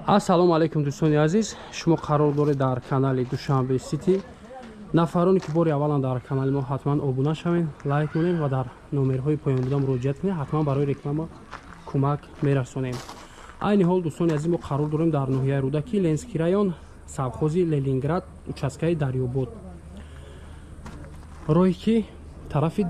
Ассалому алайкум дӯстони азиз, шумо қарор доред дар канали Душанбе Сити. Нафароне ки бори аввалан дар канали мо ҳатман обуна шавен, лайк монем ва дар номерҳои поён буда муроҷиат кунед, ҳатман барои реклама кӯмак мерасонем. Айни ҳол дӯстони азиз, мо қарор дорем дар ноҳияи Рудаки, Ленский район, совхози Ленинград, участкаи Дарёбод. Роҳе ки тарафи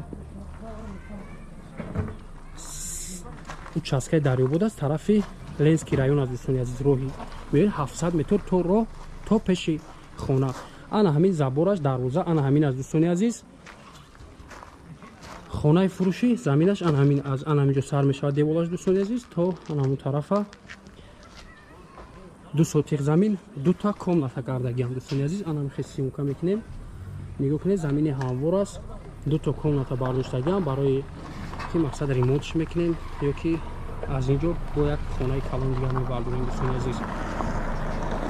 участкаи Дарёбод аст, тарафи Ленский район аст дӯстони азиз. Роҳи меёед 700 метр то роҳ то пеши хона. Ана ҳамин забораш дарвоза ана ҳамин аст дӯстони азиз. Хонаи фурӯши заминаш ана ҳамин аз ана ҳаминҷо сар мешавад деволаш дӯстони азиз то ана ҳамун тарафа 2 сотиқ замин, 2 та комната гардагиам дӯстони азиз. Ана мехе симка мекунем. Нигоҳ кунед, замини ҳамвор аст. 2 та комната бардоштагиам барои ки мақсад ремонтш мекунем ё ки аз инҷо бо як хонаи калон дигар мебардорем дӯстони азиз.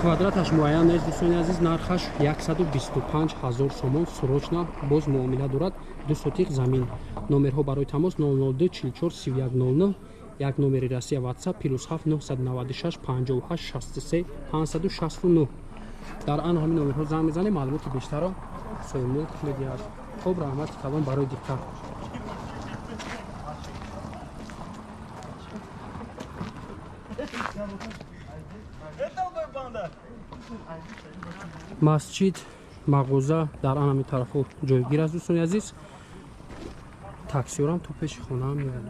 Квадраташ муайян нест дӯстони азиз, нархаш 125 000 сомон срочна, боз муомила дорад. 2 сотиқ замин. Номерҳо барои тамос 002 44 31 00, як номери Россия WhatsApp +7 996 58 63 569. дар ан ҳамин номерҳо занг мезанем, маълумоти бештарро соҳибмулк медиҳад. хуб, раҳмати калон барои диққат. масҷид, мағоза дар ан ҳамин тарафҳо ҷойгир аст дӯстони азиз. Таксиёрам то пеши хонаам меяд.